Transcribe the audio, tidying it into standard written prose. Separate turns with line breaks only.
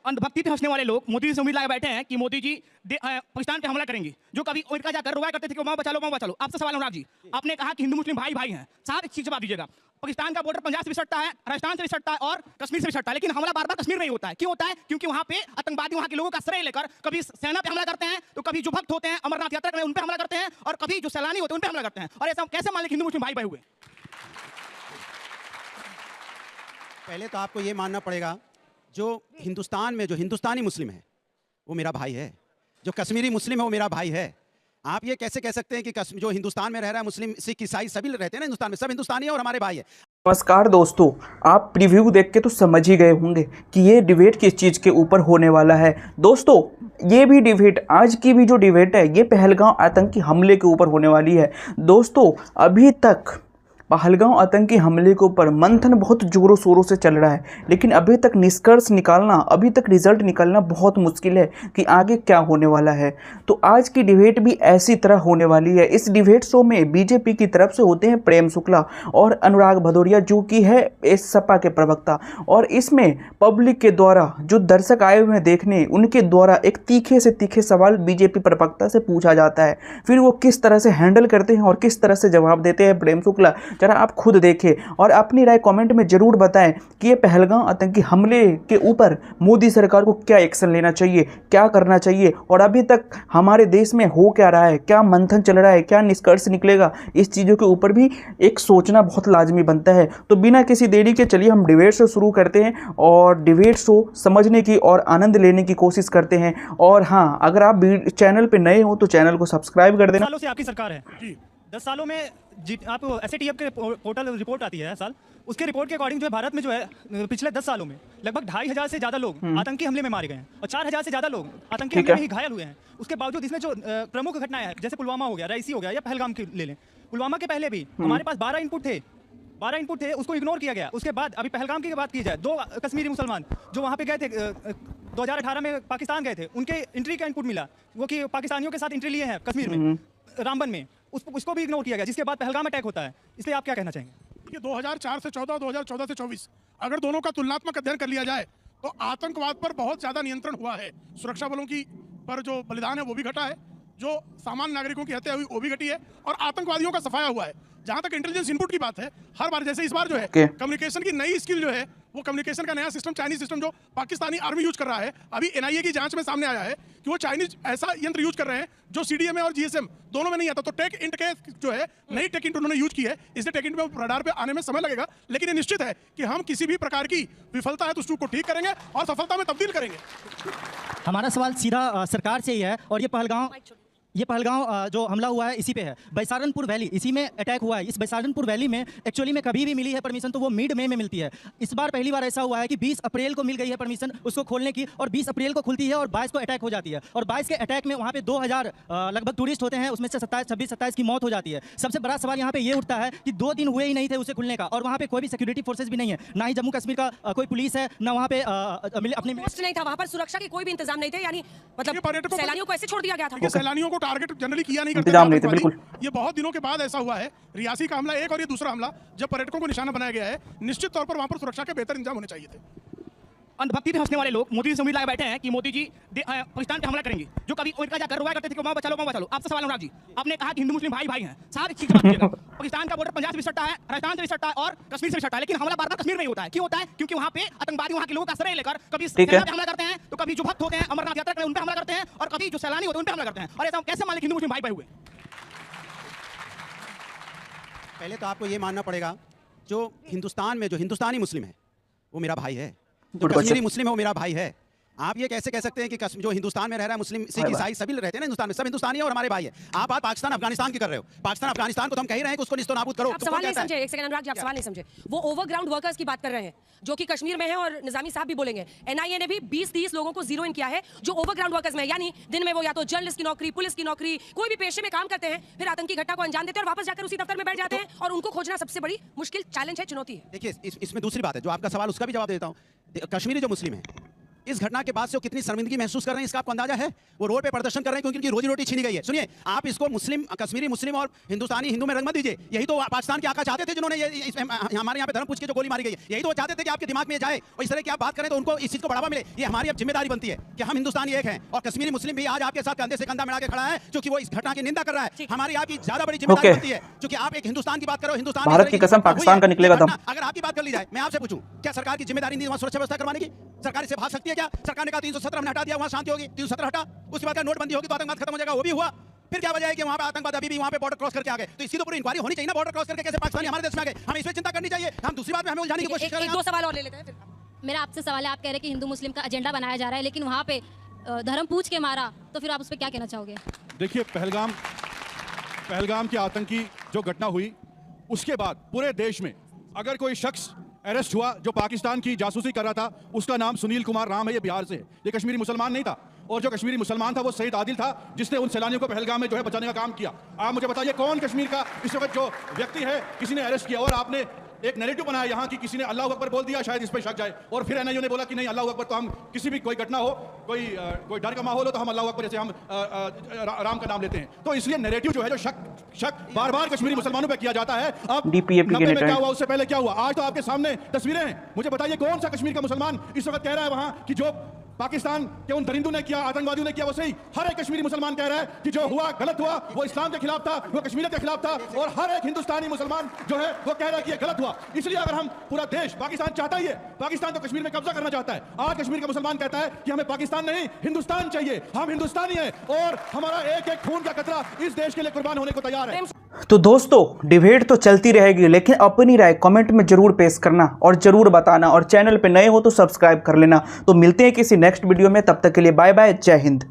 अंधभक्ति पे हंसने वाले लोग मोदी जी से उम्मीद लगा बैठे हैं कि मोदी जी पाकिस्तान पे हमला करेंगे, जो कभी अमेरिका जाकर रुआ करते थे कि माँ बचा लो माँ बचा लो। आपसे सवाल अनुराग जी, आपने कहा कि हिंदू मुस्लिम भाई भाई हैं। साहब एक चीज जवाब दीजिएगा, पाकिस्तान का बॉर्डर पंजाब से भी सटता है, राजस्थान से भी सटता है और कश्मीर से भी सटता है, लेकिन हमला बार बार कश्मीर में ही होता है। क्यों होता है? क्योंकि वहाँ पे आतंकवादी वहाँ के लोगों का श्रेय लेकर कभी सेना पे हमला करते हैं, तो कभी जो भक्त होते हैं अमरनाथ यात्रा करने उन पे हमला करते हैं, और कभी जो सैलानी होते हैं उन पे हमला करते हैं। और ऐसा कैसे मान लें हिंदू मुस्लिम भाई भाई हुए?
पहले तो आपको ये मानना पड़ेगा, जो हिंदुस्तान में जो हिंदुस्तानी मुस्लिम है वो मेरा भाई है, जो कश्मीरी मुस्लिम है वो मेरा भाई है। आप ये कैसे कह सकते हैं कि जो हिंदुस्तान में रह रहा है मुस्लिम सिख ईसाई सभी रहते हैं ना हिंदुस्तान में, सब हिंदुस्तानी है और हमारे भाई है।
नमस्कार दोस्तों, आप प्रीव्यू देख के तो समझ ही गए होंगे कि ये डिबेट किस चीज़ के ऊपर होने वाला है। दोस्तों ये भी डिबेट, आज की भी जो डिबेट है ये पहलगाम आतंकी हमले के ऊपर होने वाली है। दोस्तों अभी तक पहलगाम आतंकी हमले के ऊपर मंथन बहुत जोरों शोरों से चल रहा है, लेकिन अभी तक निष्कर्ष निकालना, अभी तक रिजल्ट निकालना बहुत मुश्किल है कि आगे क्या होने वाला है। तो आज की डिबेट भी ऐसी तरह होने वाली है। इस डिबेट शो में बीजेपी की तरफ से होते हैं प्रेम शुक्ला और अनुराग भदौरिया, जो कि है सपा के प्रवक्ता, और इसमें पब्लिक के द्वारा जो दर्शक आए हुए हैं देखने, उनके द्वारा एक तीखे से तीखे सवाल बीजेपी प्रवक्ता से पूछा जाता है। फिर वो किस तरह से हैंडल करते हैं और किस तरह से जवाब देते हैं प्रेम शुक्ला, जरा आप खुद देखें और अपनी राय कमेंट में जरूर बताएं कि ये पहलगाम आतंकी हमले के ऊपर मोदी सरकार को क्या एक्शन लेना चाहिए, क्या करना चाहिए, और अभी तक हमारे देश में हो क्या रहा है, क्या मंथन चल रहा है, क्या निष्कर्ष निकलेगा, इस चीज़ों के ऊपर भी एक सोचना बहुत लाजमी बनता है। तो बिना किसी देरी के चलिए हम डिबेट शो शुरू करते हैं और डिबेट शो समझने की और आनंद लेने की कोशिश करते हैं। और हाँ, अगर आप चैनल पर नए हो तो चैनल को सब्सक्राइब कर देना।
सालों से आपकी सरकार है जी, 10 सालों में आप SATF के पोर्टल रिपोर्ट आती है हर साल, उसके रिपोर्ट के अकॉर्डिंग जो है भारत में जो है पिछले 10 सालों में लगभग 2500 से ज़्यादा लोग आतंकी हमले में मारे गए हैं और 4000 से ज़्यादा लोग आतंकी हमले में ही घायल हुए हैं। उसके बावजूद इसमें जो प्रमुख घटनाएं हैं, जैसे पुलवामा हो गया, रईसी हो गया या पहलगाम की ले लें, पुलवामा के पहले भी हमारे पास 12 इनपुट थे, उसको इग्नोर किया गया। उसके बाद अभी पहलगाम की बात की जाए, 2 कश्मीरी मुसलमान जो वहाँ पे गए थे 2018 में पाकिस्तान गए थे, उनके एंट्री का इनपुट मिला, वो कि पाकिस्तानियों के साथ एंट्री लिए हैं कश्मीर में, रामबन में, उसको भी इग्नोर किया गया, जिसके बाद पहलगाम अटैक होता है। इसलिए आप क्या कहना चाहेंगे?
ये 2004 से 14, 2014 से 24 अगर दोनों का तुलनात्मक अध्ययन कर लिया जाए तो आतंकवाद पर बहुत ज्यादा नियंत्रण हुआ है। सुरक्षा बलों की पर जो बलिदान है वो भी घटा है, जो सामान्य नागरिकों की हत्या हुई वो भी घटी है, और आतंकवादियों का सफाया हुआ है। जहां तक इंटेलिजेंस इनपुट की बात है, हर बार जैसे इस बार जो है कम्युनिकेशन की नई स्किल जो है, वो कम्युनिकेशन का नया सिस्टम, चाइनीज सिस्टम जो पाकिस्तानी आर्मी यूज कर रहा है, अभी NIA की जांच में सामने आया है कि वो चाइनीज ऐसा यंत्र यूज कर रहे हैं जो CDMA और GSM दोनों में नहीं आता। तो टेक इंट के जो है नई टेक इंट उन्होंने यूज की है, इसलिए टेक इंट में रडार पे आने में समय लगेगा, लेकिन ये निश्चित है कि हम किसी भी प्रकार की विफलता है तो उसको ठीक करेंगे और सफलता में तब्दील करेंगे।
हमारा सवाल सीधा सरकार से ही है, और ये पहलगाम जो हमला हुआ है इसी पे है। बैसारनपुर वैली, इसी में अटैक हुआ है। इस बैसारनपुर वैली में एक्चुअली में कभी भी मिली है परमिशन तो वो मिड मई में मिलती है। इस बार पहली बार ऐसा हुआ है कि 20 अप्रैल को मिल गई है परमिशन उसको खोलने की, और 20 अप्रैल को खुलती है और 22 को अटैक हो जाती है, और 22 के अटैक में वहाँ पे 2000 लगभग टूरिस्ट होते हैं, उसमें से 26-27 की मौत हो जाती है। सबसे बड़ा सवाल यहाँ पे ये उठता है कि 2 दिन हुए ही नहीं थे उसे खुलने का, और वहाँ पे कोई भी सिक्योरिटी फोर्सेज भी नहीं है, ना ही जम्मू कश्मीर का कोई पुलिस है, ना वहाँ पे अपनी
पोस्ट नहीं था, वहाँ पर सुरक्षा के कोई भी इंतजाम नहीं थे, यानी मतलब सैलानियों को ऐसे छोड़ दिया गया था।
सैलानियों को टारगेट जनरली किया नहीं करते,
इंतजाम नहीं थे बिल्कुल।
ये बहुत दिनों के बाद ऐसा हुआ है, रियासी का हमला एक और ये दूसरा हमला, जब पर्यटकों को निशाना बनाया गया है। निश्चित तौर पर वहां पर सुरक्षा के बेहतर इंतजाम होने चाहिए थे।
अंधभक्ति पे हंसने वाले लोग मोदी जी से उम्मीद लगा बैठे हैं कि मोदी जी पाकिस्तान पे हमला करेंगे, जो कभी अमेरिका जाकर रुआ करते थे कि माँ बचा लो माँ बचा लो। आपसे सवाल अनुराग जी, आपने कहा कि हिंदू मुस्लिम भाई भाई हैं। साहब एक चीज जवाब दीजिएगा, पाकिस्तान का बॉर्डर पंजाब से भी सटता है, राजस्थान से भी सटता है और कश्मीर से भी सटता है, लेकिन हमला बार बार कश्मीर में ही होता है। क्यों होता है? क्योंकि वहाँ पे आतंकवादी वहाँ के लोगों का श्रेय लेकर कभी सेना पे हमला करते हैं, तो कभी जो भक्त होते हैं अमरनाथ यात्रा करने उन पे हमला करते हैं, और कभी जो सैलानी होते हैं उन पे हमला करते हैं। और ऐसा कैसे मान लें हिंदू मुस्लिम भाई भाई हुए?
पहले तो आपको ये मानना पड़ेगा, जो हिंदुस्तान में जो हिंदुस्तानी मुस्लिम है वो मेरा भाई है, जो कश्मीरी मुस्लिम है वो मेरा भाई है। आप ये कैसे कह सकते हैं कि जो हिंदुस्तान में रह रहा है मुस्लिम सिख ईसाई सभी रहते हैं ना हिंदुस्तान में, सब हिंदुस्तानी है और हमारे भाई है। आप बात पाकिस्तान अफगानिस्तान की कर रहे हो। पाकिस्तान अफगानिस्तान को तो हम कह ही रहे हैं कि उसको निस्तनाबूद करो।
आप सवाल नहीं समझे, एक सेकंड अनुराग जी, आप सवाल नहीं समझे। वो ओवरग्राउंड वर्कर्स की बात कर रहे हैं जो कि कश्मीर में है, और निजामी साहब भी बोलेंगे। NIA ने भी 20-30 लोगों को जीरो इन किया है जो ओवरग्राउंड वर्कर्स में, यानी दिन में वो या तो जर्नलिस्ट की नौकरी, पुलिस की नौकरी, कोई भी पेशे में काम करते हैं, फिर आतंकी घटना को अंजाम देते हैं और वापस जाकर उसी दफ्तर में बैठ जाते हैं, और उनको खोजना सबसे बड़ी मुश्किल चैलेंज है, चुनौती है।
देखिए इसमें दूसरी बात है, जो आपका सवाल उसका भी जवाब देता हूँ। कश्मीरी जो मुस्लिम है इस घटना के बाद से वो कितनी शर्मिंदगी महसूस कर रहे हैं इसका आपको अंदाजा है। वो रोड पे प्रदर्शन कर रहे हैं क्योंकि उनकी रोजी रोटी छीनी गई है। सुनिए, आप इसको मुस्लिम, कश्मीरी मुस्लिम और हिंदुस्तानी हिंदू में रंग मत दीजिए। यही तो पाकिस्तान के आका चाहते थे जिन्होंने हमारे यहाँ पे धर्म पूछ के जो गोली मारी गई है, यही तो वो चाहते थे कि आपके दिमाग में जाए और इस तरह की आप बात करें तो उनको इस चीज को बढ़ावा मिले। ये हमारी अब जिम्मेदारी बनती है कि हम हिंदुस्तानी एक हैं और कश्मीरी मुस्लिम भी आज आपके साथ कंधे से कंधा मिला के खड़ा है क्योंकि वो इस घटना की निंदा कर रहा है। हमारी आपकी ज्यादा बड़ी जिम्मेदारी बनती है क्योंकि आप एक हिंदुस्तान की बात करो, हिंदुस्तान
भारत की कसम पाकिस्तान का निकलेगा दम।
अगर आपकी बात कर ली जाए, मैं आपसे पूछूं, क्या सरकार की जिम्मेदारी नहीं वहां सुरक्षा व्यवस्था करवाने की? सरकार से भाग सकती है क्या? सरकार ने कहा 317 हमने हटा दिया, वहां शांति होगी, 317 हटा, उसके बाद नोटबंदी होगी तो आतंकवाद खत्म हो जाएगा, वो भी हुआ। फिर क्या वजह है कि वहां पे आतंकवाद अभी भी वहां पे बॉर्डर क्रॉस करके आ गए? तो इसकी तो पूरी इंक्वायरी होनी चाहिए ना, बॉर्डर क्रॉस करके कैसे पाकिस्तानी हमारे देश में आ गए, हमें इसमें चिंता करनी चाहिए। हम दूसरी बात में हमें उलझाने की कोशिश कर रहे हैं।
दो सवाल और ले लेते हैं फिर।
मेरा आपसे सवाल है, आप कह रहे हैं कि हिंदू मुस्लिम का एजेंडा बनाया जा रहा है, लेकिन वहाँ पे धर्म पूछ के मारा, तो फिर आप उस पर क्या कहना चाहोगे?
देखिए, पहलगाम की आतंकी जो घटना हुई उसके बाद पूरे देश में अगर कोई शख्स अरेस्ट हुआ जो पाकिस्तान की जासूसी कर रहा था, उसका नाम सुनील कुमार राम है, ये बिहार से है, ये कश्मीरी मुसलमान नहीं था। और जो कश्मीरी मुसलमान था वो सईद आदिल था जिसने उन सैलानियों को पहलगाम में जो है बचाने का काम किया। आप मुझे बताइए कौन कश्मीर का इस वक्त जो व्यक्ति है किसी ने अरेस्ट किया? और आपने एक नैरेटिव बनाया यहाँ कि किसी ने अल्लाह अकबर बोल दिया, शायद इस पर शक जाए, और फिर एनआईओ ने बोला कि नहीं अल्लाह अकबर तो हम किसी भी कोई घटना हो, कोई डर का माहौल हो तो हम अल्लाह अकबर जैसे हम राम का नाम लेते हैं। तो इसलिए नैरेटिव जो है जो शक बार बार कश्मीरी मुसलमानों पर किया जाता है। अब
DPAP के
क्या हुआ, उससे पहले क्या हुआ, आज तो आपके सामने तस्वीरें हैं। मुझे बताइए कौन सा कश्मीर का मुसलमान इस वक्त कह रहा है वहां कि जो पाकिस्तान के उन दरिंदों ने किया, आतंकवादियों ने किया, वो सही? हर एक कश्मीरी मुसलमान कह रहा है कि जो हुआ गलत हुआ, वो इस्लाम के खिलाफ था, वो कश्मीरियत के खिलाफ था, और हर एक हिंदुस्तानी मुसलमान जो है वो कह रहा है कि ये गलत हुआ। इसलिए अगर हम पूरा देश, पाकिस्तान चाहता ही है, पाकिस्तान तो कश्मीर में कब्जा करना चाहता है। आज कश्मीर का मुसलमान कहता है कि हमें पाकिस्तान नहीं हिंदुस्तान चाहिए, हम हिंदुस्तानी हैं और हमारा एक एक खून का कतरा इस देश के लिए कुर्बान होने को तैयार है।
तो दोस्तों, डिबेट तो चलती रहेगी, लेकिन अपनी राय कमेंट में जरूर पेश करना और जरूर बताना, और चैनल पे नए हो तो सब्सक्राइब कर लेना। तो मिलते हैं किसी नेक्स्ट वीडियो में, तब तक के लिए बाय बाय, जय हिंद।